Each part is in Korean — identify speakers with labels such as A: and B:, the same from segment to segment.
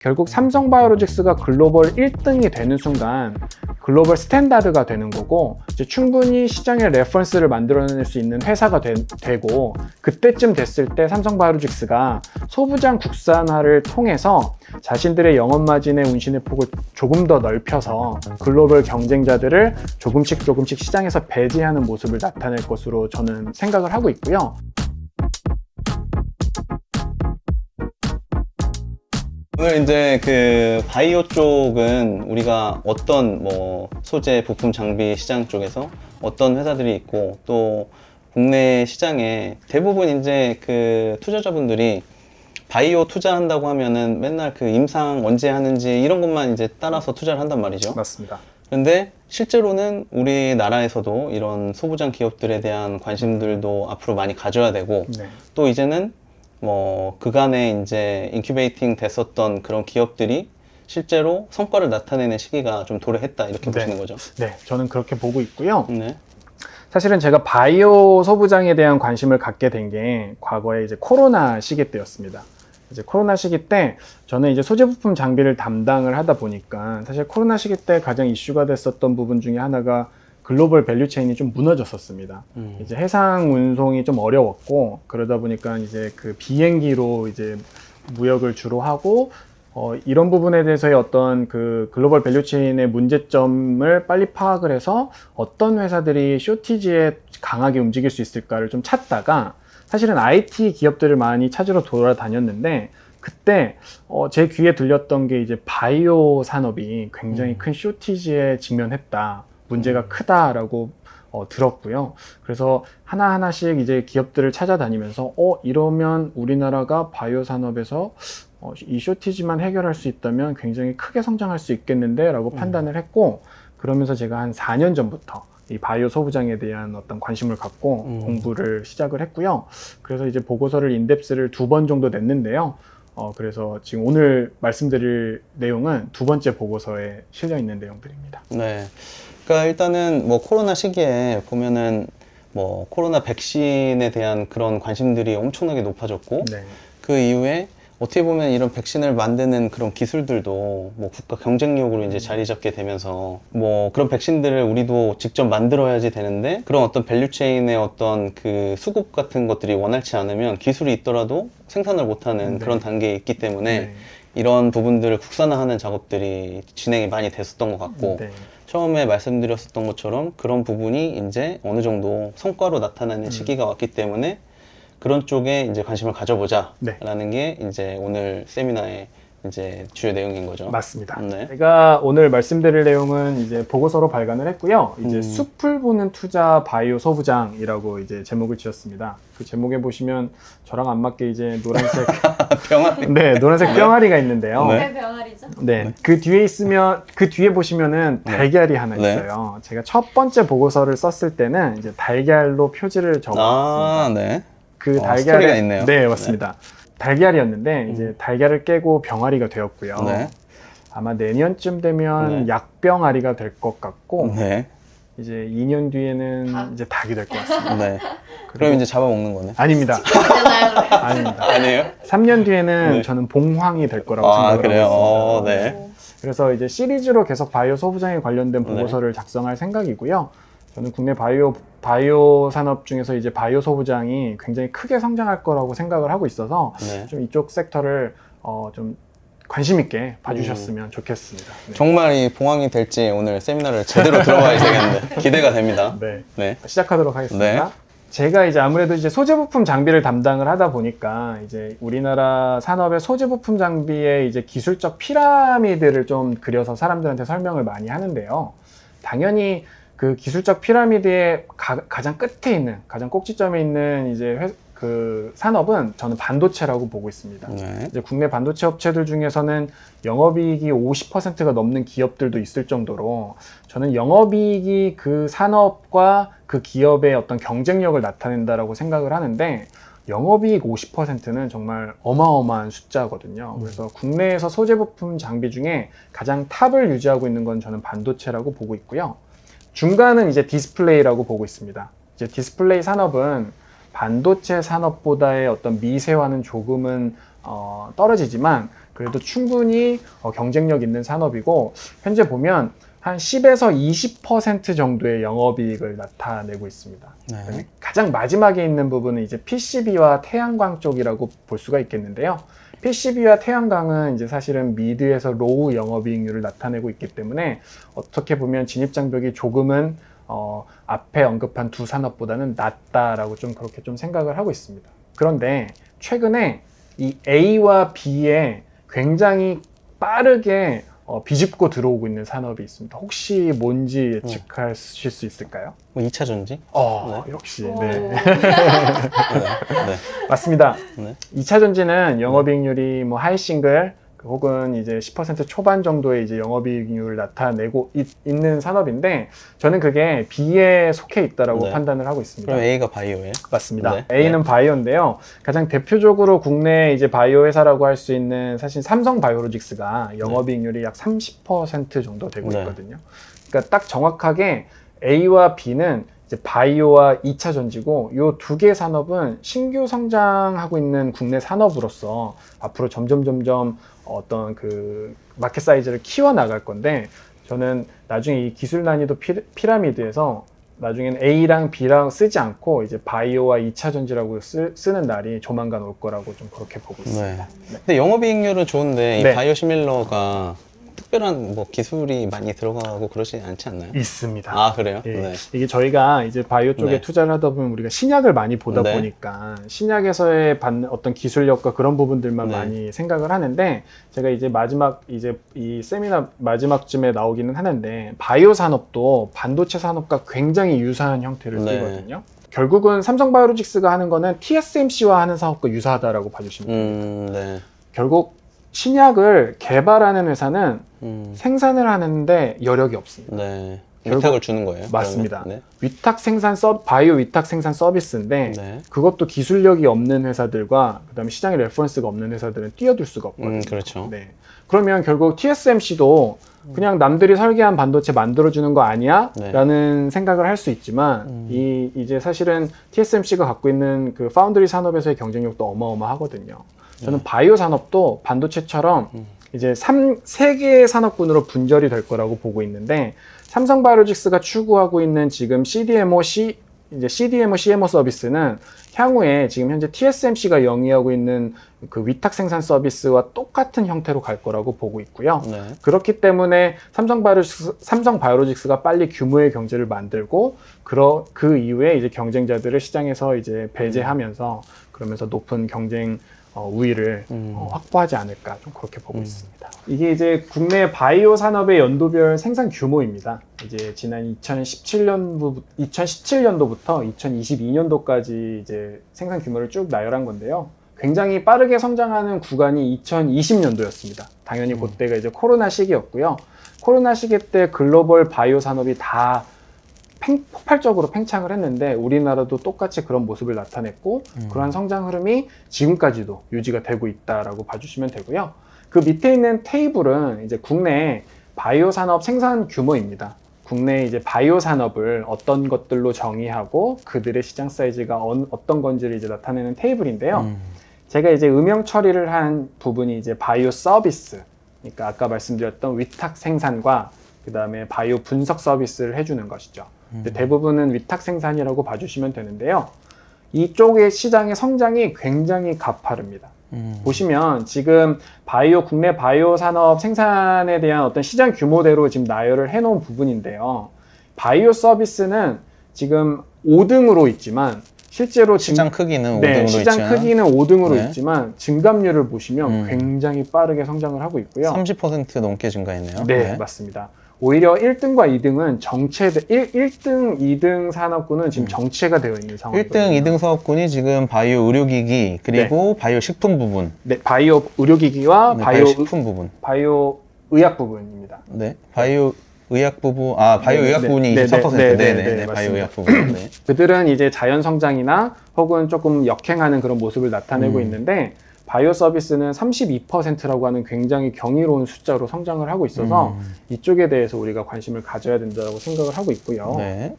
A: 결국 삼성바이오로직스가 글로벌 1등이 되는 순간 글로벌 스탠다드가 되는 거고, 이제 충분히 시장의 레퍼런스를 만들어낼 수 있는 회사가 되고, 그때쯤 됐을 때 삼성바이오로직스가 소부장 국산화를 통해서 자신들의 영업 마진의 운신의 폭을 조금 더 넓혀서 글로벌 경쟁자들을 조금씩 시장에서 배제하는 모습을 나타낼 것으로 저는 생각을 하고 있고요.
B: 오늘 이제 그 바이오 쪽은 우리가 어떤 뭐 소재, 부품, 장비 시장 쪽에서 어떤 회사들이 있고, 또 국내 시장에 대부분 이제 그 투자자분들이 바이오 투자한다고 하면은 맨날 그 임상 언제 하는지 이런 것만 이제 따라서 투자를 한단 말이죠.
A: 맞습니다.
B: 근데 실제로는 우리나라에서도 이런 소부장 기업들에 대한 관심들도 앞으로 많이 가져야 되고,
A: 네.
B: 또 이제는 뭐 그간에 이제 인큐베이팅 됐었던 그런 기업들이 실제로 성과를 나타내는 시기가 좀 도래했다, 이렇게 보시는 거죠.
A: 네, 저는 그렇게 보고 있고요.
B: 네.
A: 사실은 제가 바이오 소부장에 대한 관심을 갖게 된 게 과거에 이제 코로나 시기 때였습니다. 이제 코로나 시기 때 저는 이제 소재 부품 장비를 담당을 하다 보니까, 사실 코로나 시기 때 가장 이슈가 됐었던 부분 중에 하나가 글로벌 밸류 체인이 좀 무너졌었습니다. 이제 해상 운송이 좀 어려웠고, 그러다 보니까 이제 그 비행기로 이제 무역을 주로 하고, 이런 부분에 대해서의 어떤 그 글로벌 밸류 체인의 문제점을 빨리 파악을 해서 어떤 회사들이 쇼티지에 강하게 움직일 수 있을까를 좀 찾다가, 사실은 IT 기업들을 많이 찾으러 돌아다녔는데, 그때 제 귀에 들렸던 게 이제 바이오 산업이 굉장히 큰 쇼티지에 직면했다, 문제가 크다라고 들었고요. 그래서 하나하나씩 이제 기업들을 찾아다니면서 이러면 우리나라가 바이오 산업에서 이 쇼티지만 해결할 수 있다면 굉장히 크게 성장할 수 있겠는데 라고 판단을 했고, 그러면서 제가 한 4년 전부터 이 바이오 소부장에 대한 어떤 관심을 갖고 공부를 시작을 했고요. 그래서 이제 보고서를 인덱스를 2번 정도 냈는데요. 그래서 지금 오늘 말씀드릴 내용은 2번째 보고서에 실려 있는 내용들입니다.
B: 네. 그러니까 일단은 뭐 코로나 시기에 보면은 뭐 코로나 백신에 대한 그런 관심들이 엄청나게 높아졌고,
A: 네.
B: 그 이후에 어떻게 보면 이런 백신을 만드는 그런 기술들도 뭐 국가 경쟁력으로 이제 자리 잡게 되면서, 뭐 그런 백신들을 우리도 직접 만들어야지 되는데, 그런 어떤 밸류체인의 어떤 그 수급 같은 것들이 원활치 않으면 기술이 있더라도 생산을 못하는
A: 네.
B: 그런 단계에 있기 때문에
A: 네.
B: 이런 부분들을 국산화하는 작업들이 진행이 많이 됐었던 것 같고,
A: 네.
B: 처음에 말씀드렸었던 것처럼 그런 부분이 이제 어느 정도 성과로 나타나는 시기가 왔기 때문에 그런 쪽에 이제 관심을 가져보자라는 게 이제 오늘 세미나의 이제 주요 내용인 거죠.
A: 맞습니다.
B: 네.
A: 제가 오늘 말씀드릴 내용은 이제 보고서로 발간을 했고요. 이제 숲을 보는 투자 바이오 소부장이라고 이제 제목을 지었습니다. 그 제목에 보시면 저랑 안 맞게 이제 노란색
B: 병아리.
A: 네, 노란색 병아리가 있는데요.
B: 네.
C: 왜 병아리죠?
A: 네, 그 뒤에 보시면은 달걀이 하나
B: 네.
A: 있어요. 제가 첫 번째 보고서를 썼을 때는 이제 달걀로 표지를 적었습니다.
B: 아, 네.
A: 그
B: 스토리가 있네요.
A: 네, 맞습니다. 달걀이었는데 이제 달걀을 깨고 병아리가 되었고요.
B: 네.
A: 아마 내년쯤 되면
B: 네.
A: 약병아리가 될 것 같고,
B: 네.
A: 이제 2년 뒤에는
C: 닭?
A: 이제 닭이 될 것 같습니다.
B: 네. 그럼 이제 잡아먹는 거네.
A: 아닙니다.
C: 되나요?
A: 아닙니다.
B: 아니에요?
A: 3년 뒤에는
B: 네.
A: 저는 봉황이 될 거라고
B: 아,
A: 생각을
B: 그래요?
A: 하고 있습니다.
B: 네.
A: 그래서 이제 시리즈로 계속 바이오 소부장에 관련된 보고서를 작성할 생각이고요. 저는 국내 바이오 산업 중에서 이제 바이오 소부장이 굉장히 크게 성장할 거라고 생각을 하고 있어서
B: 네.
A: 좀 이쪽 섹터를 좀 관심 있게 봐주셨으면 좋겠습니다. 네.
B: 정말 이 봉황이 될지 오늘 세미나를 제대로 들어봐야 되겠는데 기대가 됩니다.
A: 네.
B: 네.
A: 시작하도록 하겠습니다.
B: 네.
A: 제가 이제 아무래도 이제 소재 부품 장비를 담당을 하다 보니까 이제 우리나라 산업의 소재 부품 장비의 이제 기술적 피라미드를 좀 그려서 사람들한테 설명을 많이 하는데요. 당연히 그 기술적 피라미드의 가장 끝에 있는, 가장 꼭지점에 있는 이제 그 산업은 저는 반도체라고 보고 있습니다.
B: 네.
A: 이제 국내 반도체 업체들 중에서는 영업이익이 50%가 넘는 기업들도 있을 정도로, 저는 영업이익이 그 산업과 그 기업의 어떤 경쟁력을 나타낸다라고 생각을 하는데, 영업이익 50%는 정말 어마어마한 숫자거든요. 그래서 국내에서 소재 부품 장비 중에 가장 탑을 유지하고 있는 건 저는 반도체라고 보고 있고요. 중간은 이제 디스플레이라고 보고 있습니다. 이제 디스플레이 산업은 반도체 산업보다의 어떤 미세화는 조금은 떨어지지만 그래도 충분히 경쟁력 있는 산업이고 현재 보면 한 10에서 20% 정도의 영업이익을 나타내고 있습니다.
B: 네.
A: 가장 마지막에 있는 부분은 이제 PCB와 태양광 쪽이라고 볼 수가 있겠는데요. PCB와 태양광은 이제 사실은 미드에서 로우 영업이익률을 나타내고 있기 때문에 어떻게 보면 진입장벽이 조금은 앞에 언급한 두 산업보다는 낮다라고 좀 그렇게 좀 생각을 하고 있습니다. 그런데 최근에 이 A와 B에 굉장히 빠르게 비집고 들어오고 있는 산업이 있습니다. 혹시 뭔지 예측하실 수 있을까요?
B: 뭐 2차 전지?
A: 역시.
C: 오.
A: 네.
B: 네.
A: 맞습니다.
B: 네.
A: 2차 전지는 영업이익률이 뭐 하이 싱글 혹은 이제 10% 초반 정도의 이제 영업이익률을 나타내고 있는 산업인데 저는 그게 B에 속해 있다라고
B: 네.
A: 판단을 하고 있습니다.
B: 그럼 A가 바이오예요?
A: 맞습니다.
B: 네.
A: A는 바이오인데요. 가장 대표적으로 국내 이제 바이오 회사라고 할 수 있는 사실 삼성 바이오로직스가 영업이익률이 약 30% 정도 되고
B: 네.
A: 있거든요. 그러니까 딱 정확하게 A와 B는 이제 바이오와 2차 전지고 이 두 개 산업은 신규 성장하고 있는 국내 산업으로서 앞으로 점점 어떤 그 마켓 사이즈를 키워 나갈 건데 저는 나중에 이 기술 난이도 피라미드에서 나중에는 A랑 B랑 쓰지 않고 이제 바이오와 2차 전지라고 쓰는 날이 조만간 올 거라고 좀 그렇게 보고 있습니다.
B: 네. 근데 영업이익률은 좋은데 이
A: 네.
B: 바이오 시밀러가 특별한 뭐 기술이 많이 들어가고 그러지 않지 않나요?
A: 있습니다.
B: 아 그래요?
A: 예.
B: 네.
A: 이게 저희가 이제 바이오 쪽에
B: 네.
A: 투자를 하다 보면 우리가 신약을 많이 보다
B: 네.
A: 보니까 신약에서의 받는 어떤 기술력과 그런 부분들만
B: 네.
A: 많이 생각을 하는데 제가 이제 마지막 이제 이 세미나 마지막쯤에 나오기는 하는데 바이오 산업도 반도체 산업과 굉장히 유사한 형태를
B: 네.
A: 띠거든요. 결국은 삼성바이오로직스가 하는 거는 TSMC와 하는 사업과 유사하다라고 봐주시면 됩니다.
B: 네.
A: 결국 신약을 개발하는 회사는
B: 음,
A: 생산을 하는데 여력이 없습니다.
B: 네.
A: 결국-
B: 위탁을 주는 거예요?
A: 맞습니다.
B: 그러면?
A: 위탁 생산 바이오 위탁 생산 서비스인데
B: 네. 네.
A: 그것도 기술력이 없는 회사들과 그다음에 시장에 레퍼런스가 없는 회사들은 뛰어들 수가 없거든요.
B: 그렇죠.
A: 네. 그러면 결국 TSMC도 그냥 남들이 설계한 반도체 만들어주는 거 아니야?
B: 네.
A: 라는 생각을 할 수 있지만 이제 사실은 TSMC가 갖고 있는 그 파운드리 산업에서의 경쟁력도 어마어마하거든요. 저는 바이오 산업도 반도체처럼 이제 세 개의 산업군으로 분절이 될 거라고 보고 있는데 삼성바이오로직스가 추구하고 있는 지금 CDMO, CMO 서비스는 향후에 지금 현재 TSMC가 영위하고 있는 그 위탁 생산 서비스와 똑같은 형태로 갈 거라고 보고 있고요.
B: 네.
A: 그렇기 때문에 삼성바이오로직스가 빨리 규모의 경제를 만들고 그 이후에 이제 경쟁자들을 시장에서 이제 배제하면서 그러면서 높은 경쟁 우위를 확보하지 않을까 좀 그렇게 보고 있습니다. 이게 이제 국내 바이오 산업의 연도별 생산 규모입니다. 이제 지난 2017년도부터 2022년도까지 이제 생산 규모를 쭉 나열한 건데요. 굉장히 빠르게 성장하는 구간이 2020년도였습니다. 당연히 그때가 이제 코로나 시기였고요. 코로나 시기 때 글로벌 바이오 산업이 다 폭발적으로 팽창을 했는데 우리나라도 똑같이 그런 모습을 나타냈고 그러한 성장 흐름이 지금까지도 유지가 되고 있다라고 봐주시면 되고요. 그 밑에 있는 테이블은 이제 국내 바이오 산업 생산 규모입니다. 국내 이제 바이오 산업을 어떤 것들로 정의하고 그들의 시장 사이즈가 어떤 건지를 이제 나타내는 테이블인데요. 제가 이제 음영 처리를 한 부분이 이제 바이오 서비스, 그러니까 아까 말씀드렸던 위탁 생산과 그 다음에 바이오 분석 서비스를 해주는 것이죠. 근데 대부분은 위탁 생산이라고 봐주시면 되는데요. 이쪽의 시장의 성장이 굉장히 가파릅니다. 보시면 지금 국내 바이오 산업 생산에 대한 어떤 시장 규모대로 지금 나열을 해놓은 부분인데요. 바이오 서비스는 지금 5등으로 있지만 실제로
B: 시장 크기는
A: 네,
B: 5등으로
A: 시장
B: 있지만
A: 크기는 5등으로
B: 네.
A: 있지만 증감률을 보시면 굉장히 빠르게 성장을 하고 있고요.
B: 30% 넘게 증가했네요.
A: 네, 맞습니다. 오히려 1등과 2등은 1등, 2등 산업군은 지금 정체가 되어 있는 상황이거든요.
B: 1등, 2등 사업군이 지금 바이오 의료기기 그리고 바이오 식품 부분,
A: 네, 바이오 의료기기와
B: 네,
A: 바이오
B: 식품 부분,
A: 바이오 의약 부분입니다.
B: 네, 바이오 의약 부분, 바이오
A: 네,
B: 의약
A: 네,
B: 부분이
A: 네,
B: 24%,
A: 네,
B: 네,
A: 네,
B: 네,
A: 네,
B: 바이오
A: 맞습니다.
B: 의약 부분, 네.
A: 그들은 이제 자연 성장이나 혹은 조금 역행하는 그런 모습을 나타내고 있는데 바이오 서비스는 32%라고 하는 굉장히 경이로운 숫자로 성장을 하고 있어서 이쪽에 대해서 우리가 관심을 가져야 된다고 생각을 하고 있고요.
B: 네.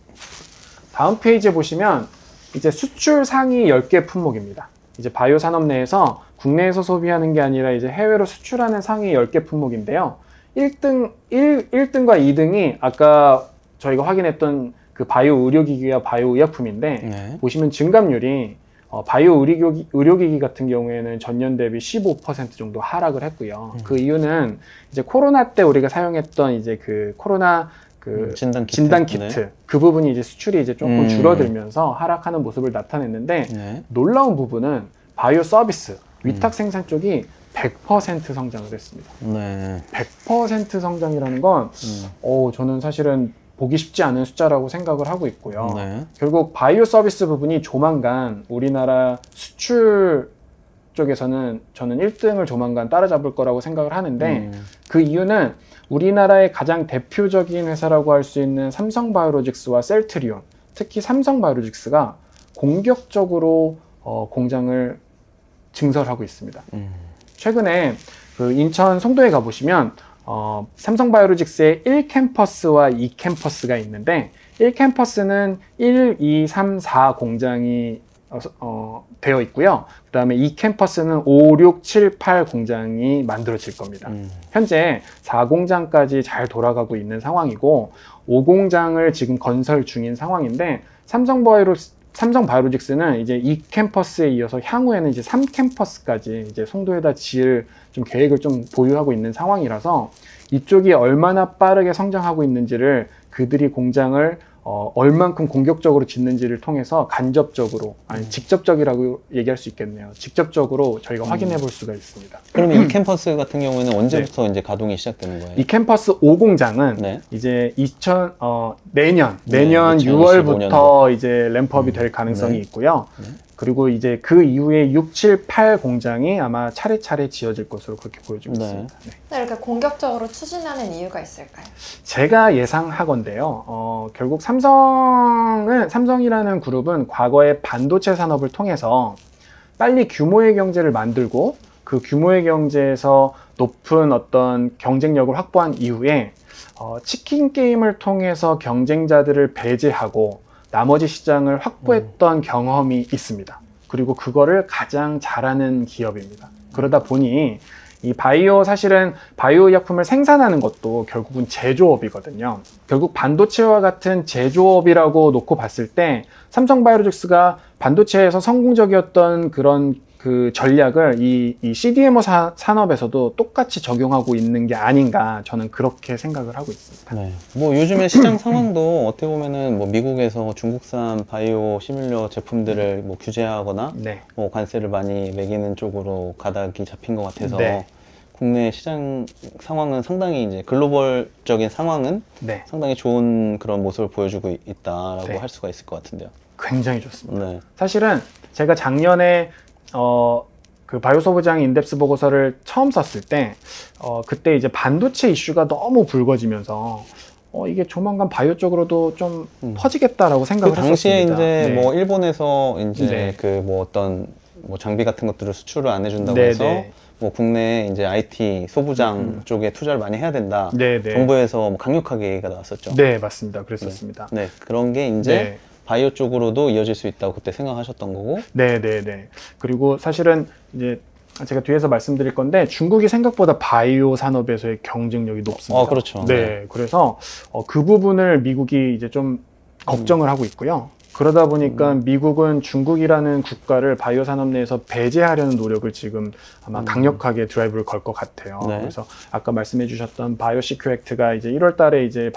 A: 다음 페이지에 보시면 이제 수출 상위 10개 품목입니다. 이제 바이오 산업 내에서 국내에서 소비하는 게 아니라 이제 해외로 수출하는 상위 10개 품목인데요. 1등과 2등이 아까 저희가 확인했던 그 바이오 의료기기와 바이오 의약품인데
B: 네.
A: 보시면 증감률이 바이오 의료기기 같은 경우에는 전년 대비 15% 정도 하락을 했고요. 그 이유는 이제 코로나 때 우리가 사용했던 이제 그 코로나 그 진단 키트
B: 네.
A: 그 부분이 이제 수출이 이제 조금 줄어들면서 하락하는 모습을 나타냈는데
B: 네.
A: 놀라운 부분은 바이오 서비스 위탁 생산 쪽이 100% 성장을 했습니다.
B: 네.
A: 100% 성장이라는 건 저는 사실은 보기 쉽지 않은 숫자라고 생각을 하고 있고요.
B: 네.
A: 결국 바이오 서비스 부분이 조만간 우리나라 수출 쪽에서는 저는 1등을 조만간 따라잡을 거라고 생각을 하는데 그 이유는 우리나라의 가장 대표적인 회사라고 할 수 있는 삼성바이오로직스와 셀트리온, 특히 삼성바이오로직스가 공격적으로 공장을 증설하고 있습니다. 최근에 그 인천 송도에 가보시면 삼성바이오로직스의 1캠퍼스와 2캠퍼스가 있는데 1캠퍼스는 1, 2, 3, 4 공장이 되어 있고요. 그 다음에 2캠퍼스는 5, 6, 7, 8 공장이 만들어질 겁니다. 현재 4공장까지 잘 돌아가고 있는 상황이고 5공장을 지금 건설 중인 상황인데 삼성바이오로직스는 이제 2캠퍼스에 이어서 향후에는 이제 3캠퍼스까지 이제 송도에다 지을 좀 계획을 좀 보유하고 있는 상황이라서 이쪽이 얼마나 빠르게 성장하고 있는지를 그들이 공장을 얼만큼 공격적으로 짓는지를 통해서 간접적으로 아니 직접적이라고 얘기할 수 있겠네요. 직접적으로 저희가 확인해 볼 수가 있습니다.
B: 그러면 이 캠퍼스 같은 경우에는 언제부터 이제 가동이 시작되는 거예요?
A: 이 캠퍼스 5공장은
B: 네.
A: 이제 내년
B: 2025
A: 6월부터 이제 램프업이 될 가능성이
B: 네.
A: 있고요.
B: 네.
A: 그리고 이제 그 이후에 6, 7, 8 공장이 아마 차례차례 지어질 것으로 그렇게 보여지고
B: 네.
A: 있습니다. 네.
C: 이렇게 공격적으로 추진하는 이유가 있을까요?
A: 제가 예상하건데요. 결국 삼성이라는 그룹은 과거에 반도체 산업을 통해서 빨리 규모의 경제를 만들고 그 규모의 경제에서 높은 어떤 경쟁력을 확보한 이후에 치킨 게임을 통해서 경쟁자들을 배제하고 나머지 시장을 확보했던 경험이 있습니다. 그리고 그거를 가장 잘하는 기업입니다. 그러다 보니 이 사실은 바이오 의약품을 생산하는 것도 결국은 제조업이거든요. 결국 반도체와 같은 제조업이라고 놓고 봤을 때 삼성바이오로직스가 반도체에서 성공적이었던 그런 그 전략을 이 CDMO 산업에서도 똑같이 적용하고 있는 게 아닌가 저는 그렇게 생각을 하고 있습니다.
B: 네. 뭐 요즘에 시장 상황도 어떻게 보면은 뭐 미국에서 중국산 바이오 시뮬러 제품들을 뭐 규제하거나
A: 네.
B: 뭐 관세를 많이 매기는 쪽으로 가닥이 잡힌 것 같아서
A: 네.
B: 국내 시장 상황은 상당히 이제 글로벌적인 상황은
A: 네.
B: 상당히 좋은 그런 모습을 보여주고 있다라고
A: 네.
B: 할 수가 있을 것 같은데요.
A: 굉장히 좋습니다.
B: 네.
A: 사실은 제가 작년에 그 바이오소부장 인덱스 보고서를 처음 썼을 때 그때 이제 반도체 이슈가 너무 불거지면서 이게 조만간 바이오 쪽으로도 좀 퍼지겠다라고
B: 그
A: 생각을
B: 당시에
A: 했었습니다.
B: 이제
A: 네.
B: 뭐 일본에서 이제
A: 네.
B: 그 뭐 어떤 뭐 장비 같은 것들을 수출을 안 해준다고
A: 네,
B: 해서
A: 네.
B: 뭐 국내 이제 IT 소부장 쪽에 투자를 많이 해야 된다.
A: 네, 네.
B: 정부에서 뭐 강력하게 얘기가 나왔었죠.
A: 네, 맞습니다. 그랬었습니다.
B: 네, 그런 게 이제
A: 네.
B: 바이오 쪽으로도 이어질 수 있다고 그때 생각하셨던 거고.
A: 네, 네, 네. 그리고 사실은 이제 제가 뒤에서 말씀드릴 건데 중국이 생각보다 바이오 산업에서의 경쟁력이 높습니다.
B: 그렇죠.
A: 네,
B: 네.
A: 그래서 그 부분을 미국이 이제 좀 걱정을 하고 있고요. 그러다 보니까 미국은 중국이라는 국가를 바이오 산업 내에서 배제하려는 노력을 지금 아마 강력하게 드라이브를 걸 것 같아요.
B: 네.
A: 그래서 아까 말씀해 주셨던 바이오 시큐 액트가 이제 1월 달에 이제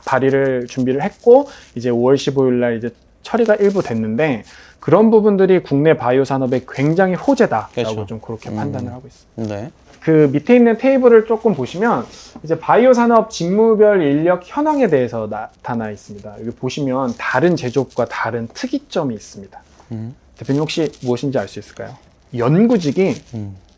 A: 발의를 준비를 했고 이제 5월 15일 날 이제 처리가 일부 됐는데 그런 부분들이 국내 바이오 산업에 굉장히 호재다라고
B: 그렇죠.
A: 좀 그렇게 판단을 하고 있습니다.
B: 네.
A: 그 밑에 있는 테이블을 조금 보시면 이제 바이오 산업 직무별 인력 현황에 대해서 나타나 있습니다. 여기 보시면 다른 제조업과 다른 특이점이 있습니다. 대표님 혹시 무엇인지 알 수 있을까요? 연구직이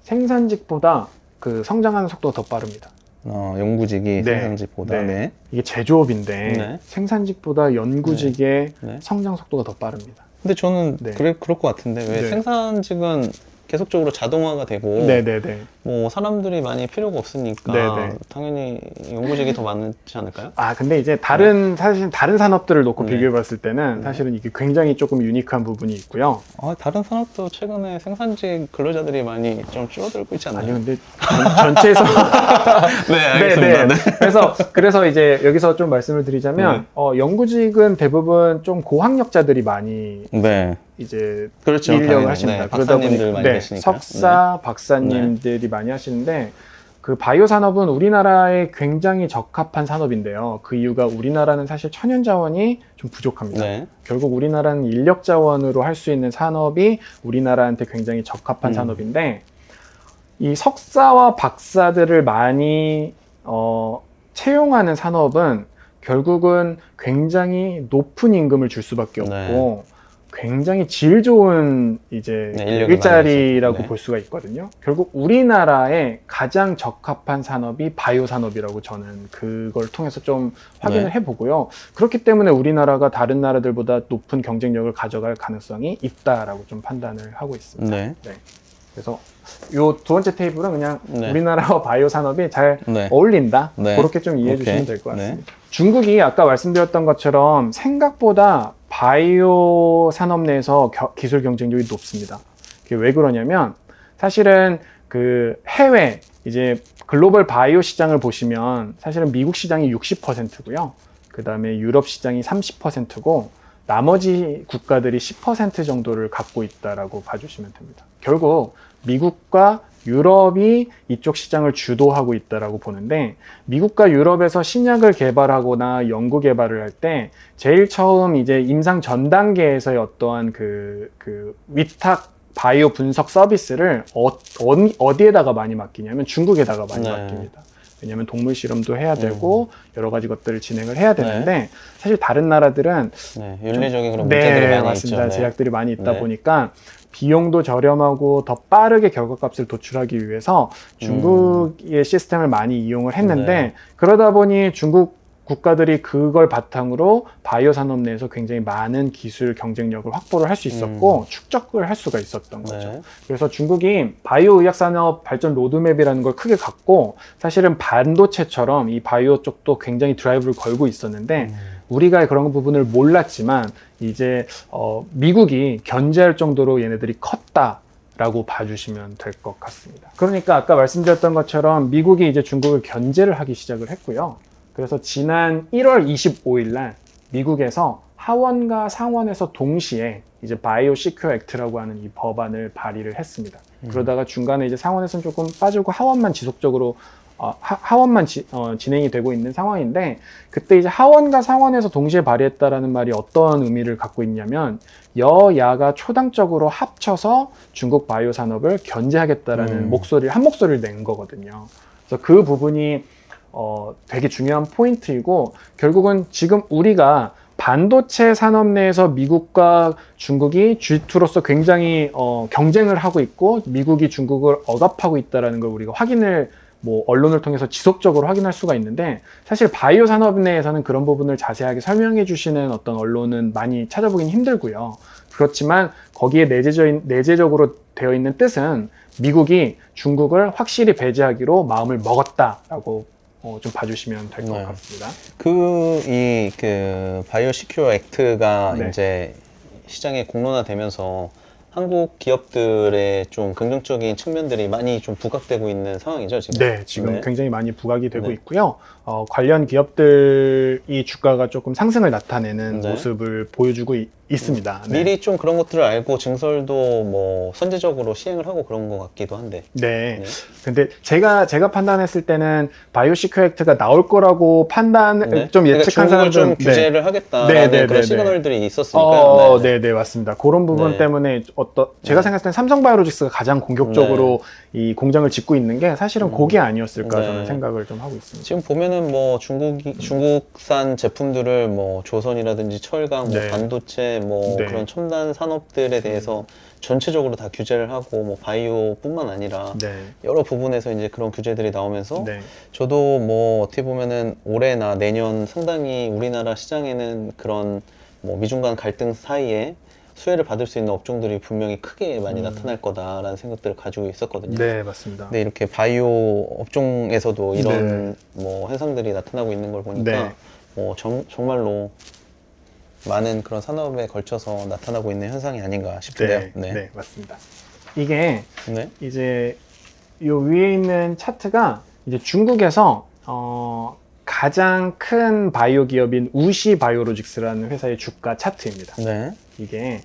A: 생산직보다 그 성장하는 속도가 더 빠릅니다.
B: 연구직이
A: 네.
B: 생산직보다.
A: 네.
B: 네.
A: 이게 제조업인데
B: 네.
A: 생산직보다 연구직의
B: 네.
A: 성장 속도가 더 빠릅니다.
B: 근데 저는
A: 네.
B: 그럴 것 같은데 왜
A: 네.
B: 생산직은 계속적으로 자동화가 되고
A: 네네네.
B: 뭐 사람들이 많이 필요가 없으니까
A: 네네.
B: 당연히 연구직이 더 많지 않을까요?
A: 아, 근데 이제 사실 다른 산업들을 놓고
B: 네.
A: 비교해 봤을 때는 사실은 이게 굉장히 조금 유니크한 부분이 있고요.
B: 다른 산업도 최근에 생산직 근로자들이 많이 좀 줄어들고 있지 않나요?
A: 아니요, 근데 전체에서
B: 네, 알겠습니다. 네.
A: 그래서 이제 여기서 좀 말씀을 드리자면 연구직은 대부분 좀 고학력자들이 많이
B: 네.
A: 이제
B: 그렇죠.
A: 인력을
B: 당연히.
A: 하십니다.
B: 네,
A: 그러다
B: 박사님들
A: 보니
B: 많이 계시니까.
A: 석사, 박사님들이 많이 하시는데 그 바이오 산업은 우리나라에 굉장히 적합한 산업인데요. 그 이유가 우리나라는 사실 천연 자원이 좀 부족합니다.
B: 네.
A: 결국 우리나라는 인력 자원으로 할 수 있는 산업이 우리나라한테 굉장히 적합한 산업인데 이 석사와 박사들을 많이 채용하는 산업은 결국은 굉장히 높은 임금을 줄 수밖에 없고 굉장히 질 좋은 이제
B: 네, 인력이
A: 일자리라고
B: 많이 있어요. 네.
A: 볼 수가 있거든요. 결국 우리나라에 가장 적합한 산업이 바이오 산업이라고 저는 그걸 통해서 좀 확인을
B: 네.
A: 해보고요. 그렇기 때문에 우리나라가 다른 나라들보다 높은 경쟁력을 가져갈 가능성이 있다라고 좀 판단을 하고 있습니다.
B: 네.
A: 그래서 요 두 번째 테이블은 그냥
B: 네.
A: 우리나라와 바이오 산업이 잘
B: 네.
A: 어울린다.
B: 네.
A: 그렇게 좀 이해해
B: 오케이.
A: 주시면 될 것 같습니다.
B: 네.
A: 중국이 아까 말씀드렸던 것처럼 생각보다 바이오 산업 내에서 기술 경쟁력이 높습니다. 그게 왜 그러냐면 사실은 그 해외 이제 글로벌 바이오 시장을 보시면 사실은 미국 시장이 60%고요. 그 다음에 유럽 시장이 30%고 나머지 국가들이 10% 정도를 갖고 있다라고 봐주시면 됩니다. 결국 미국과 유럽이 이쪽 시장을 주도하고 있다라고 보는데 미국과 유럽에서 신약을 개발하거나 연구 개발을 할 때 제일 처음 이제 임상 전 단계에서의 어떠한 그 위탁 바이오 분석 서비스를 어디에다가 많이 맡기냐면 중국에다가 많이
B: 네.
A: 맡깁니다. 왜냐하면 동물 실험도 해야 되고 여러 가지 것들을 진행을 해야 되는데 사실 다른 나라들은
B: 네. 윤리적인 그런 문제들이 많이
A: 맞습니다.
B: 있죠. 네.
A: 제약들이 많이 있다
B: 네.
A: 보니까 비용도 저렴하고 더 빠르게 결과값을 도출하기 위해서 중국의 시스템을 많이 이용을 했는데
B: 네.
A: 그러다 보니 중국 국가들이 그걸 바탕으로 바이오 산업 내에서 굉장히 많은 기술 경쟁력을 확보를 할 수 있었고 축적을 할 수가 있었던 거죠.
B: 네.
A: 그래서 중국이 바이오 의학 산업 발전 로드맵이라는 걸 크게 갖고 사실은 반도체처럼 이 바이오 쪽도 굉장히 드라이브를 걸고 있었는데 우리가 그런 부분을 몰랐지만 이제 미국이 견제할 정도로 얘네들이 컸다라고 봐주시면 될 것 같습니다. 그러니까 아까 말씀드렸던 것처럼 미국이 이제 중국을 견제를 하기 시작을 했고요. 그래서 지난 1월 25일 날 미국에서 하원과 상원에서 동시에 이제 바이오 시큐어 액트라고 하는 이 법안을 발의를 했습니다. 그러다가 중간에 이제 상원에서는 조금 빠지고 하원만 지속적으로 하원만 진행이 되고 있는 상황인데 그때 이제 하원과 상원에서 동시에 발의했다라는 말이 어떤 의미를 갖고 있냐면 여야가 초당적으로 합쳐서 중국 바이오 산업을 견제하겠다라는 한 목소리를 낸 거거든요. 그래서 그 부분이 되게 중요한 포인트이고 결국은 지금 우리가 반도체 산업 내에서 미국과 중국이 G2로서 굉장히 경쟁을 하고 있고 미국이 중국을 억압하고 있다는 걸 우리가 확인을 언론을 통해서 지속적으로 확인할 수가 있는데 사실 바이오 산업 내에서는 그런 부분을 자세하게 설명해 주시는 어떤 언론은 많이 찾아보긴 힘들고요. 그렇지만 거기에 내재적으로 되어 있는 뜻은 미국이 중국을 확실히 배제하기로 마음을 먹었다라고 좀 봐주시면 될 것
B: 네.
A: 같습니다.
B: 그 바이오 시큐어 액트가
A: 네.
B: 이제 시장에 공론화되면서 한국 기업들의 좀 긍정적인 측면들이 많이 좀 부각되고 있는 상황이죠, 지금?
A: 네, 지금
B: 네.
A: 굉장히 많이 부각이 되고
B: 네.
A: 있고요. 관련 기업들이 주가가 조금 상승을 나타내는
B: 네.
A: 모습을 보여주고 있습니다. 네.
B: 미리 좀 그런 것들을 알고 증설도 뭐 선제적으로 시행을 하고 그런 것 같기도 한데.
A: 네.
B: 네.
A: 근데 제가 판단했을 때는 바이오 시큐어 액트가 나올 거라고
B: 네.
A: 좀
B: 그러니까
A: 예측한
B: 중국을
A: 사람들은
B: 좀 규제를 하겠다라는
A: 네,
B: 그런
A: 네.
B: 시그널들이 있었으니까.
A: 네, 네, 맞습니다. 그런 부분
B: 네.
A: 때문에 제가 생각했을 때 삼성바이오로직스가 가장 공격적으로 이 공장을 짓고 있는 게 사실은 그게 아니었을까
B: 네.
A: 저는 생각을 좀 하고 있습니다.
B: 지금 보면은 뭐 중국산 제품들을 뭐 조선이라든지 철강, 뭐
A: 네.
B: 반도체, 뭐
A: 네.
B: 그런 첨단 산업들에 대해서 전체적으로 다 규제를 하고 뭐 바이오뿐만 아니라
A: 네.
B: 여러 부분에서 이제 그런 규제들이 나오면서
A: 네.
B: 저도 뭐 어떻게 보면은 올해나 내년 상당히 우리나라 시장에는 그런 뭐 미중 간 갈등 사이에 수혜를 받을 수 있는 업종들이 분명히 크게 많이 나타날 거다라는 생각들을 가지고 있었거든요.
A: 네, 맞습니다.
B: 근데 이렇게 바이오 업종에서도 이런
A: 네.
B: 뭐 현상들이 나타나고 있는 걸 보니까
A: 네.
B: 정말로 많은 그런 산업에 걸쳐서 나타나고 있는 현상이 아닌가 싶은데요.
A: 네, 네, 맞습니다. 이게
B: 네.
A: 이제 요 위에 있는 차트가 이제 중국에서 가장 큰 바이오 기업인 우시 바이오로직스라는 회사의 주가 차트입니다.
B: 네.
A: 이게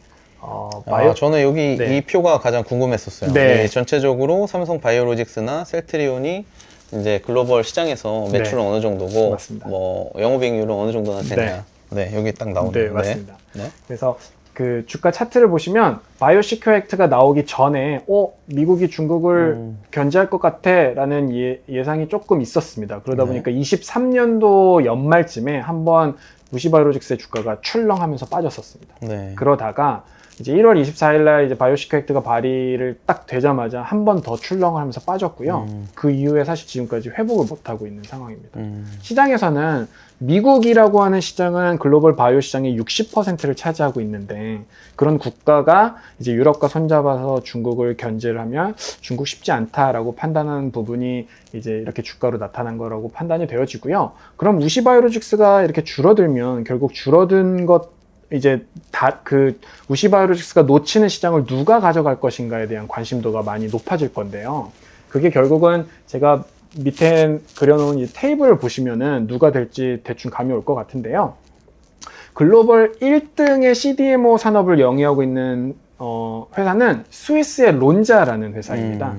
A: 바이오
B: 저는 여기
A: 네.
B: 이 표가 가장 궁금했었어요.
A: 네.
B: 전체적으로 삼성 바이오로직스나 셀트리온이 이제 글로벌 시장에서 매출은 어느 정도고,
A: 맞습니다.
B: 뭐 영업이익률은 어느 정도나 되냐. 네, 여기 딱 나오네요.
A: 네, 맞습니다.
B: 네.
A: 그래서 그 주가 차트를 보시면 바이오시큐어 액트가 나오기 전에 미국이 중국을 견제할 것 같아라는 예상이 조금 있었습니다. 그러다
B: 네.
A: 보니까 23년도 연말쯤에 한번 우시바이오로직스의 주가가 출렁하면서 빠졌었습니다.
B: 네.
A: 그러다가 이제 1월 24일 날 이제 바이오시큐어 액트가 발의를 딱 되자마자 한 번 더 출렁을 하면서 빠졌고요. 그 이후에 사실 지금까지 회복을 못하고 있는 상황입니다. 시장에서는 미국이라고 하는 시장은 글로벌 바이오 시장의 60%를 차지하고 있는데, 그런 국가가 이제 유럽과 손잡아서 중국을 견제를 하면 중국 쉽지 않다라고 판단하는 부분이 이제 이렇게 주가로 나타난 거라고 판단이 되어지고요. 그럼 우시바이오로직스가 이렇게 줄어들면 결국 줄어든 것, 이제 우시바이오로직스가 놓치는 시장을 누가 가져갈 것인가에 대한 관심도가 많이 높아질 건데요. 그게 결국은 제가 밑에 그려놓은 이 테이블을 보시면은 누가 될지 대충 감이 올 것 같은데요. 글로벌 1등의 CDMO 산업을 영위하고 있는 회사는 스위스의 론자라는 회사입니다.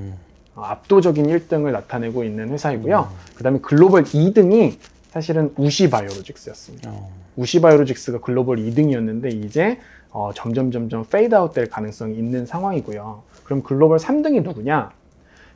A: 압도적인 1등을 나타내고 있는 회사이고요. 그 다음에 글로벌 2등이 사실은 우시바이오로직스였습니다. 우시바이오로직스가 글로벌 2등이었는데 이제 점점 페이드아웃 될 가능성이 있는 상황이고요. 그럼 글로벌 3등이 누구냐?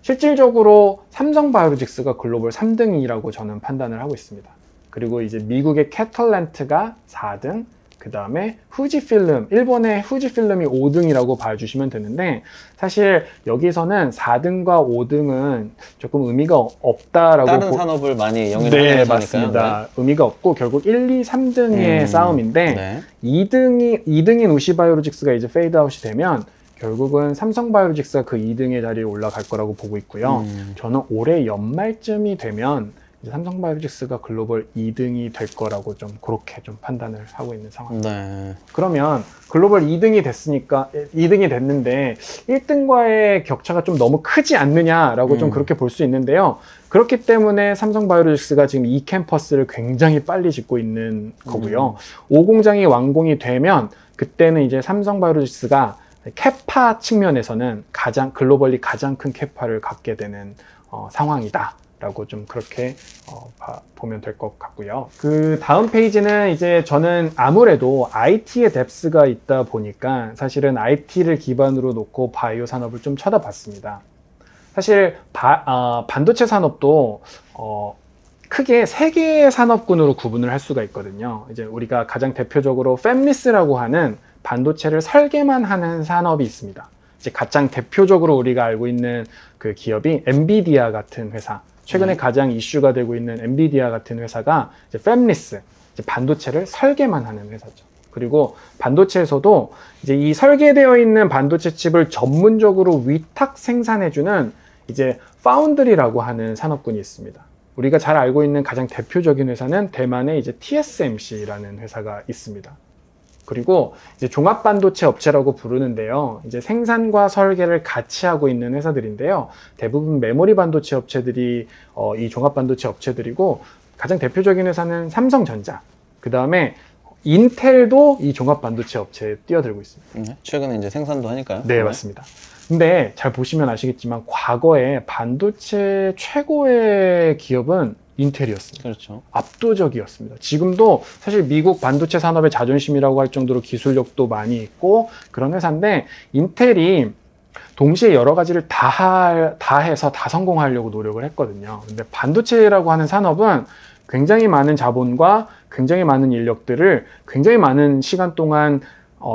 A: 실질적으로 삼성바이오로직스가 글로벌 3등이라고 저는 판단을 하고 있습니다. 그리고 이제 미국의 캐털랜트가 4등, 그 다음에 후지필름, 일본의 후지필름이 5등이라고 봐주시면 되는데, 사실 여기서는 4등과 5등은 조금 의미가 없다라고
B: 다른 산업을 많이 영위를
A: 네,
B: 하는 회사니까요.
A: 맞습니다.
B: 네.
A: 의미가 없고 결국 1, 2, 3등의 싸움인데,
B: 네.
A: 2등인 우시바이오로직스가 이제 페이드아웃이 되면 결국은 삼성바이오로직스가 그 2등의 자리에 올라갈 거라고 보고 있고요. 저는 올해 연말쯤이 되면 이제 삼성바이오로직스가 글로벌 2등이 될 거라고 좀 그렇게 좀 판단을 하고 있는 상황입니다.
B: 네.
A: 그러면 글로벌 2등이 됐는데 1등과의 격차가 좀 너무 크지 않느냐라고 좀 그렇게 볼 수 있는데요. 그렇기 때문에 삼성바이오로직스가 지금 이 캠퍼스를 굉장히 빨리 짓고 있는 거고요. 5공장이 완공이 되면 그때는 이제 삼성바이오로직스가 캐파 측면에서는 글로벌리 가장 큰 캐파를 갖게 되는 상황이다 라고 좀 그렇게 보면 될 것 같고요. 그 다음 페이지는 이제 저는 아무래도 IT의 뎁스가 있다 보니까 사실은 IT를 기반으로 놓고 바이오 산업을 좀 쳐다봤습니다. 사실 반도체 산업도 크게 세 개의 산업군으로 구분을 할 수가 있거든요. 이제 우리가 가장 대표적으로 팹리스라고 하는 반도체를 설계만 하는 산업이 있습니다. 이제 가장 대표적으로 우리가 알고 있는 그 기업이 엔비디아 같은 회사, 최근에 가장 이슈가 되고 있는 엔비디아 같은 회사가 이제 팹리스, 이제 반도체를 설계만 하는 회사죠. 그리고 반도체에서도 이제 이 설계되어 있는 반도체 칩을 전문적으로 위탁 생산해주는 이제 파운드리라고 하는 산업군이 있습니다. 우리가 잘 알고 있는 가장 대표적인 회사는 대만의 이제 TSMC라는 회사가 있습니다. 그리고 이제 종합반도체 업체라고 부르는데요. 이제 생산과 설계를 같이 하고 있는 회사들인데요. 대부분 메모리 반도체 업체들이 이 종합반도체 업체들이고, 가장 대표적인 회사는 삼성전자, 그 다음에 인텔도 이 종합반도체 업체에 뛰어들고 있습니다.
B: 네. 최근에 이제 생산도 하니까요.
A: 네, 맞습니다. 근데 잘 보시면 아시겠지만 과거에 반도체 최고의 기업은 인텔이었습니다.
B: 그렇죠.
A: 압도적이었습니다. 지금도 사실 미국 반도체 산업의 자존심이라고 할 정도로 기술력도 많이 있고 그런 회사인데, 인텔이 동시에 여러 가지를 다 해서 다 성공하려고 노력을 했거든요. 근데 반도체라고 하는 산업은 굉장히 많은 자본과 굉장히 많은 인력들을 굉장히 많은 시간 동안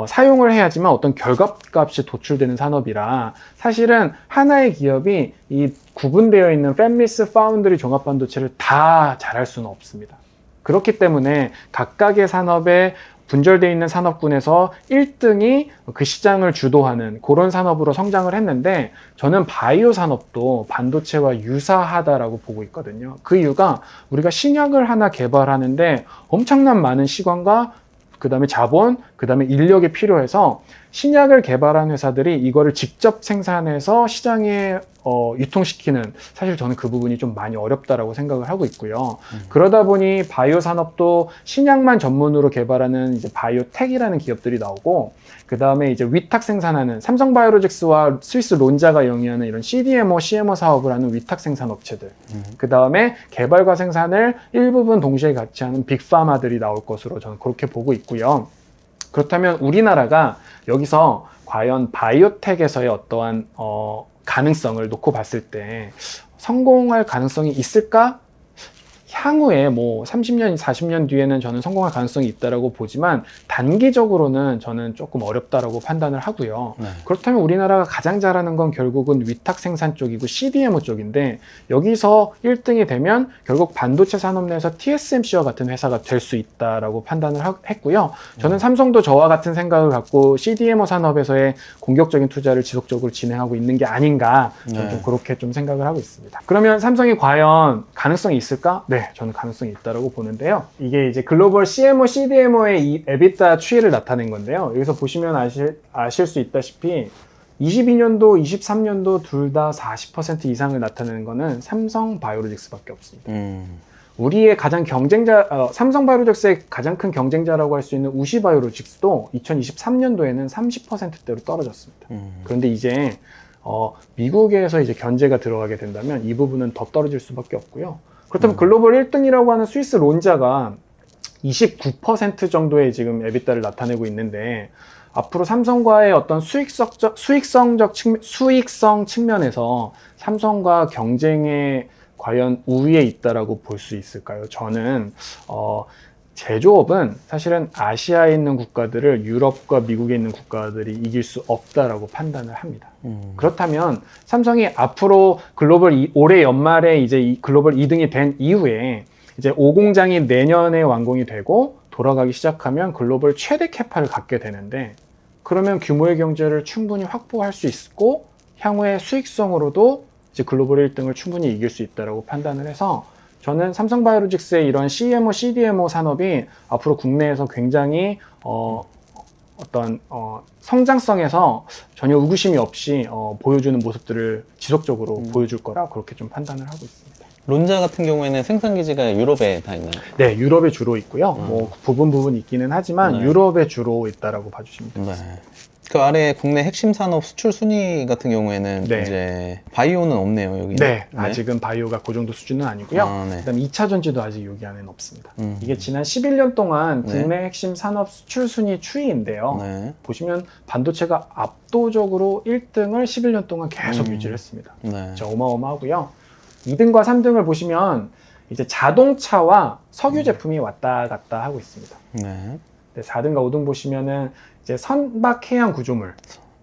A: 사용을 해야지만 어떤 결과값이 도출되는 산업이라, 사실은 하나의 기업이 이 구분되어 있는 팹리스, 파운드리, 종합반도체를 다 잘할 수는 없습니다. 그렇기 때문에 각각의 산업의 분절되어 있는 산업군에서 1등이 그 시장을 주도하는 그런 산업으로 성장을 했는데 저는 바이오 산업도 반도체와 유사하다라고 보고 있거든요. 그 이유가 우리가 신약을 하나 개발하는데 엄청난 많은 시간과 그 다음에 자본, 그 다음에 인력이 필요해서 신약을 개발한 회사들이 이거를 직접 생산해서 시장에 유통시키는, 사실 저는 그 부분이 좀 많이 어렵다라고 생각을 하고 있고요. 그러다 보니 바이오 산업도 신약만 전문으로 개발하는 이제 바이오텍이라는 기업들이 나오고, 그 다음에 이제 위탁 생산하는 삼성바이오로직스와 스위스 론자가 영위하는 이런 CDMO, CMO 사업을 하는 위탁 생산 업체들, 그 다음에 개발과 생산을 일부분 동시에 같이 하는 빅파마들이 나올 것으로 저는 그렇게 보고 있고요. 그렇다면 우리나라가 여기서 과연 바이오텍에서의 어떠한 가능성을 놓고 봤을 때 성공할 가능성이 있을까? 향후에 뭐 30년, 40년 뒤에는 저는 성공할 가능성이 있다라고 보지만 단기적으로는 저는 조금 어렵다라고 판단을 하고요.
B: 네.
A: 그렇다면 우리나라가 가장 잘하는 건 결국은 위탁 생산 쪽이고 CDMO 쪽인데, 여기서 1등이 되면 결국 반도체 산업 내에서 TSMC와 같은 회사가 될 수 있다라고 판단을 했고요. 저는 삼성도 저와 같은 생각을 갖고 CDMO 산업에서의 공격적인 투자를 지속적으로 진행하고 있는 게 아닌가, 저는 좀 그렇게 좀 생각을 하고 있습니다. 그러면 삼성이 과연 가능성이 있을까? 네, 저는 가능성이 있다고 보는데요. 이게 이제 글로벌 CMO, CDMO의 이 EBITDA 추이를 나타낸 건데요. 여기서 보시면 아실 수 있다시피 22년도, 23년도 둘 다 40% 이상을 나타내는 거는 삼성바이오로직스밖에 없습니다. 우리의 가장 삼성바이오로직스의 가장 큰 경쟁자라고 할 수 있는 우시바이오로직스도 2023년도에는 30%대로 떨어졌습니다. 그런데 이제 미국에서 이제 견제가 들어가게 된다면 이 부분은 더 떨어질 수밖에 없고요. 그렇다면 글로벌 1등이라고 하는 스위스 론자가 29% 정도의 지금 EBITDA를 나타내고 있는데, 앞으로 삼성과의 어떤 수익성 측면에서 삼성과 경쟁에 과연 우위에 있다라고 볼 수 있을까요? 저는 제조업은 사실은 아시아에 있는 국가들을 유럽과 미국에 있는 국가들이 이길 수 없다라고 판단을 합니다. 그렇다면 삼성이 앞으로 올해 연말에 이제 이 글로벌 2등이 된 이후에 이제 5공장이 내년에 완공이 되고 돌아가기 시작하면 글로벌 최대 캐파를 갖게 되는데, 그러면 규모의 경제를 충분히 확보할 수 있고 향후에 수익성으로도 이제 글로벌 1등을 충분히 이길 수 있다라고 판단을 해서, 저는 삼성바이오로직스의 이런 CMO, CDMO 산업이 앞으로 국내에서 굉장히 성장성에서 전혀 의구심이 없이 보여주는 모습들을 지속적으로 보여줄 거라 그렇게 좀 판단을 하고 있습니다.
B: 론자 같은 경우에는 생산 기지가 유럽에 다 있나요?
A: 네, 유럽에 주로 있고요. 뭐 부분 있기는 하지만
B: 네.
A: 유럽에 주로 있다라고 봐주시면 됩니다.
B: 네. 그 아래 국내 핵심 산업 수출 순위 같은 경우에는
A: 네.
B: 이제 바이오는 없네요, 여기.
A: 네, 아직은 바이오가 그 정도 수준은 아니고요.
B: 네.
A: 그다음에 2차 전지도 아직 여기 안에는 없습니다. 이게 지난 11년 동안
B: 네.
A: 국내 핵심 산업 수출 순위 추이인데요.
B: 네.
A: 보시면 반도체가 압도적으로 1등을 11년 동안 계속 유지를 했습니다.
B: 네.
A: 진짜 어마어마하고요. 2등과 3등을 보시면 이제 자동차와 석유 제품이 왔다 갔다 하고 있습니다.
B: 네.
A: 4등과 5등 보시면은 이제 선박 해양 구조물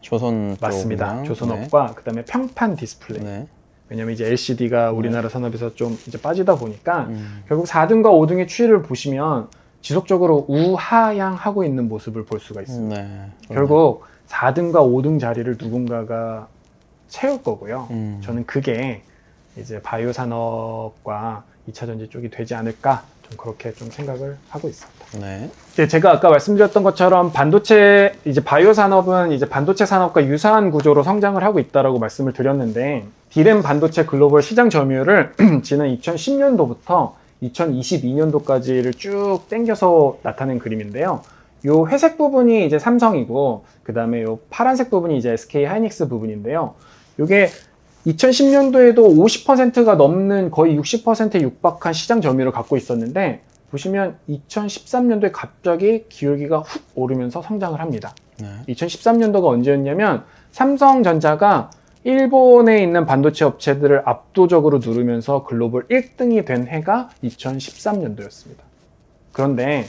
B: 조선
A: 맞습니다.
B: 쪽이랑,
A: 조선업과 그다음에 평판 디스플레이.
B: 네.
A: 왜냐면 이제 LCD가 우리나라 산업에서 좀 이제 빠지다 보니까 결국 4등과 5등의 추이를 보시면 지속적으로 우하향하고 있는 모습을 볼 수가 있습니다.
B: 네.
A: 결국 4등과 5등 자리를 누군가가 채울 거고요. 저는 그게 이제 바이오 산업과 2차 전지 쪽이 되지 않을까, 좀 그렇게 좀 생각을 하고 있습니다.
B: 네.
A: 이제 제가 아까 말씀드렸던 것처럼 반도체, 이제 바이오 산업은 이제 반도체 산업과 유사한 구조로 성장을 하고 있다라고 말씀을 드렸는데, D램 반도체 글로벌 시장 점유율을 지난 2010년도부터 2022년도까지를 쭉 당겨서 나타낸 그림인데요. 요 회색 부분이 이제 삼성이고, 그 다음에 요 파란색 부분이 이제 SK 하이닉스 부분인데요. 요게 2010년도에도 50%가 넘는 거의 60%에 육박한 시장 점유율을 갖고 있었는데, 보시면 2013년도에 갑자기 기울기가 훅 오르면서 성장을 합니다.
B: 네.
A: 2013년도가 언제였냐면 삼성전자가 일본에 있는 반도체 업체들을 압도적으로 누르면서 글로벌 1등이 된 해가 2013년도였습니다. 그런데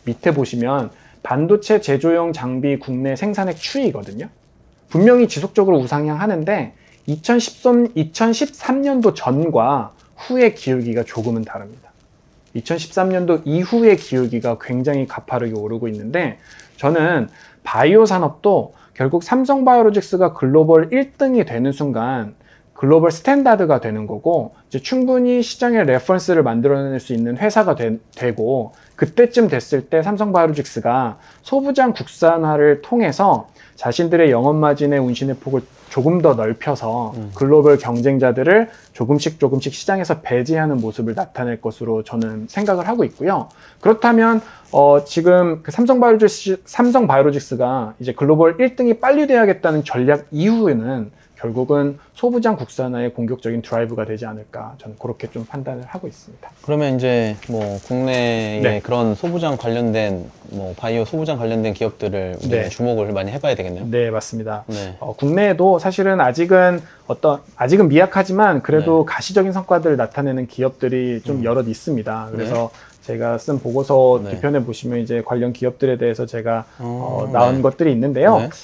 A: 밑에 보시면 반도체 제조용 장비 국내 생산액 추이거든요. 분명히 지속적으로 우상향하는데 2013년도 전과 후의 기울기가 조금은 다릅니다. 2013년도 이후의 기울기가 굉장히 가파르게 오르고 있는데 저는 바이오 산업도 결국 삼성바이오로직스가 글로벌 1등이 되는 순간 글로벌 스탠다드가 되는 거고 이제 충분히 시장의 레퍼런스를 만들어낼 수 있는 회사가 되고 그때쯤 됐을 때 삼성바이오로직스가 소부장 국산화를 통해서 자신들의 영업마진의 운신의 폭을 조금 더 넓혀서 글로벌 경쟁자들을 조금씩 시장에서 배제하는 모습을 나타낼 것으로 저는 생각을 하고 있고요. 그렇다면 지금 그 삼성바이오로직스가 이제 글로벌 1등이 빨리 돼야겠다는 전략 이후에는 결국은 소부장 국산화의 공격적인 드라이브가 되지 않을까 저는 그렇게 좀 판단을 하고 있습니다.
B: 그러면 이제 뭐 국내에
A: 네.
B: 그런 소부장 관련된 뭐 바이오 소부장 관련된 기업들을 우리가
A: 네.
B: 주목을 많이 해봐야 되겠네요.
A: 네, 맞습니다.
B: 네.
A: 국내에도 사실은 아직은 미약하지만 그래도 가시적인 성과들을 나타내는 기업들이 좀 여럿 있습니다. 그래서 제가 쓴 보고서
B: 네.
A: 뒤편에 보시면 이제 관련 기업들에 대해서 제가 나온
B: 네.
A: 것들이 있는데요.
B: 네.